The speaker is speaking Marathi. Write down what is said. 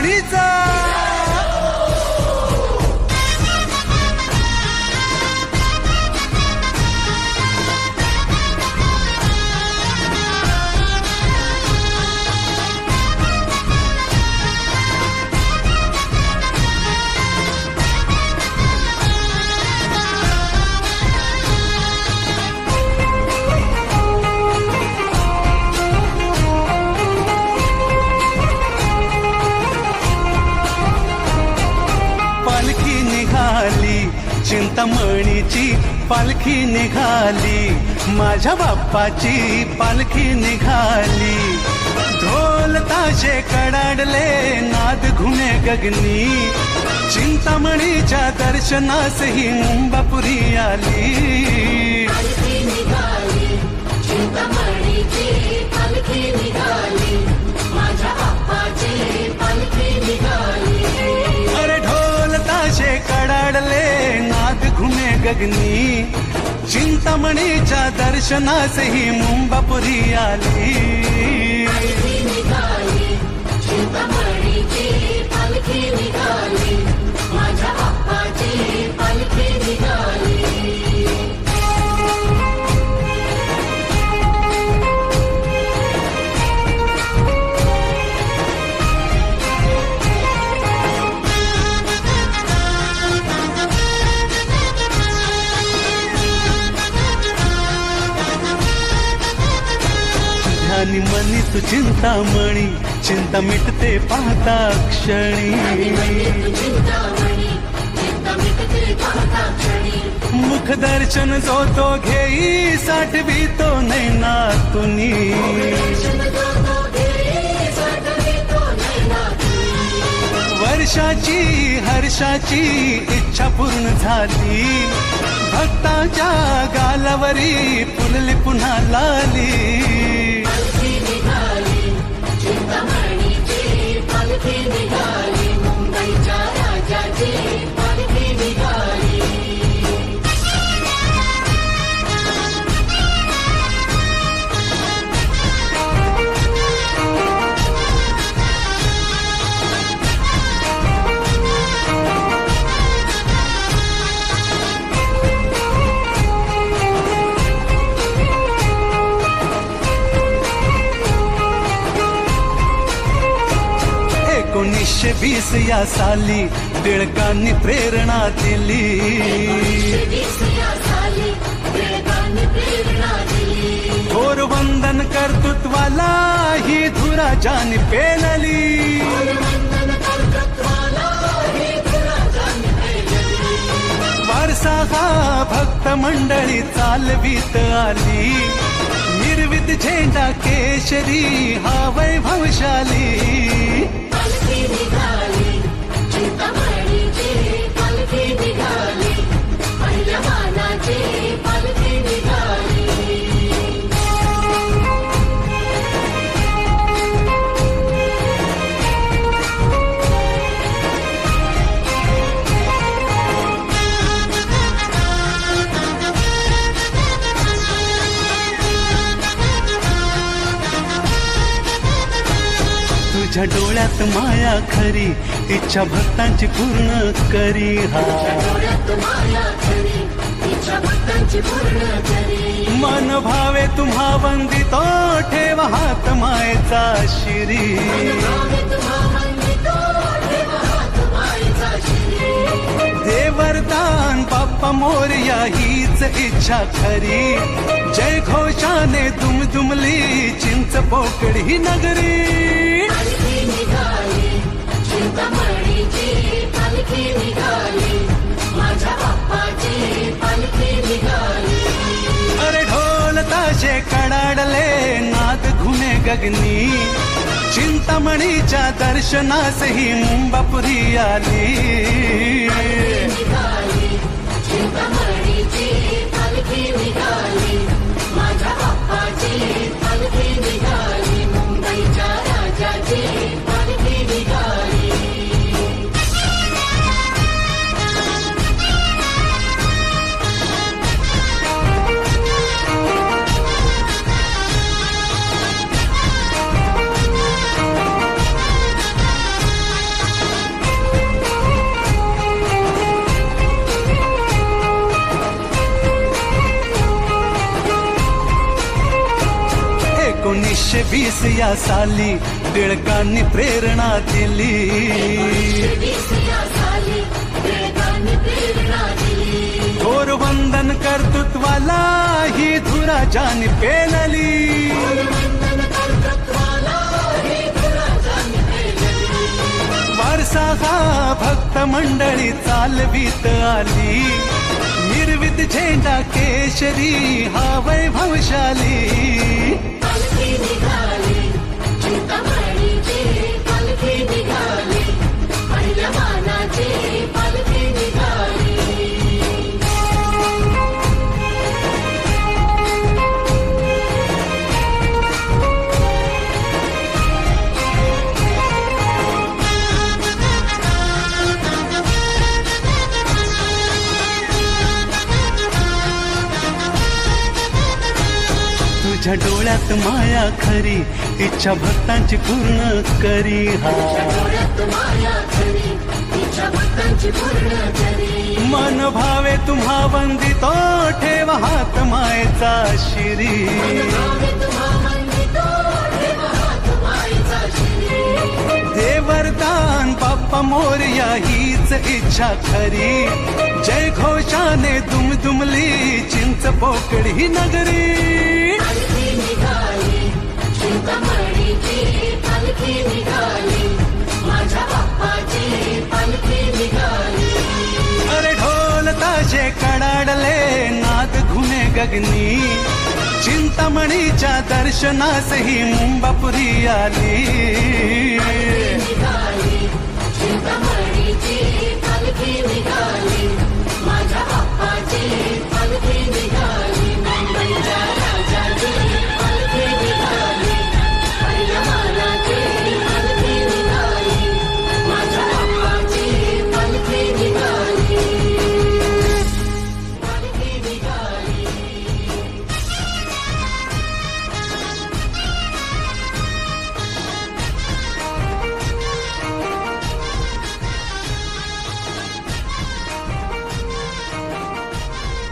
चिंतामणीचा. पालखी निघाली चिंतामणीची, पालखी निघाली माझ्या बाप्पाची, पालखी निघाली. ढोल ताशे कडाडले नाद घुमे गगनी, चिंतामणीच्या दर्शनास ही मुंबापुरी आली. पालखी निघाली चिंतामणीची, पालखी निघाली माझ्या बाप्पाची, पालखी निघाली. अरे ढोल ताशे कडाडले नाद घुमे गगनी, चिंतामणीच्या दर्शनास ही मुंबापुरी आली. पालखी निघाली चिंतामणीची, पालखी निघाली माझ्या बाप्पाची, पालखी निघाली. ध्यानी मनी तू चिंतामणी, चिंता मिटते पाहता क्षणी. चिंतामणी चिंता मिटते पाहता क्षणी. मुख दर्शन जो तो घेई, साठवी तो नैनातुनी. वर्षाची हर्षाची इच्छा पूर्ण झाली, भक्ताच्या गालावरी फुलली पुन्हा लाली. पालखी निघाली चिंतामणीची, पालखी निघाली मुंबईच्या राजाची, पालखी निघाली. एकोणीसशे 20 या साली टिळकांनी प्रेरणा दिली. 1920 या साली टिळकांनी प्रेरणा दिली. थोर वंदन कर्तृत्वाला ही धुरा जानी पेलली. वंदन कर्तृत्वाला ही धुराजानी पेलली. वारसा हा भक्त मंडळी चालवीत आली, निर्वित झेंडा केशरी हा वैभवशाली. पालखी निघाली चिंतामणीची, पालखी निघाली पहिल्या मानाची, पालखी निघाली. तुझ्या डोळ्यात माया खरी, इच्छा भक्तांची पूर्ण करी. हा डोळ्यात माया खरी, इच्छा भक्तांची पूर्ण करी. मन भावे तुम्हा वंदितो, ठेव हात मायेचा शिरी. भावे तुम्हा वंदितो, ठेव हात मायेचा शिरी. दे वरदान बाप्पा मोरया हीच इच्छा खरी. जय घोषाने दुमदुमली चिंच पोकळी नगरी. पालखी निघाली चिंतामणीची, पालखी निघाली माझ्या बाप्पाची, पालखी निघाली. अरे ढोल ताशे कडाडले नाद घुमे गगनी, चिंतामणीच्या दर्शनास ही मुंबापुरी आली. निघाली चिंतामणीची, पालखी निघाली माझ्या बाप्पाची, पालखी निघाली मुंबईच्या राजाची, पालखी निघाली. 1920 या साली टिळकांनी प्रेरणा दिली. 1920 या साली टिळकांनी प्रेरणा दिली. थोर वंदन कर्तृत्वाला ही धुरा जानी पेलली. वंदन कर्तृत्वाला ही धुरा जानी पेलली. वारसा हा भक्त मंडळी चालवीत आली. निर्वित झेंडा केशरी हा वैभवशाली. पालखी निघाली चिंतामणीची पालखी निघाली. पहिल्या मानाची पालखी निघाली. तुझ्या डोळ्यात माया खरी इच्छा भक्तांची पूर्ण करी. हा डोळ्यात माया खरी तिच्या भक्तांची पूर्ण करी. मन भावे तुम्हा वंदितो ठेव हात मायेचा शिरी. भावे तुम्हा वंदितो ठेव हात मायेचा शिरी. दे वरदान बाप्पा मोरया हीच इच्छा खरी. जय घोषाने दुमदुमली चिंच पोकळ ही नगरी. पालखी निघाली चिंतामणीची पालखी निघाली. माझ्या बाप्पाची पालखी निघाली. अरे ढोल ताशे कडाडले नाद घुमे गगनी. चिंतामणीच्या दर्शनास ही मुंबापुरी आली.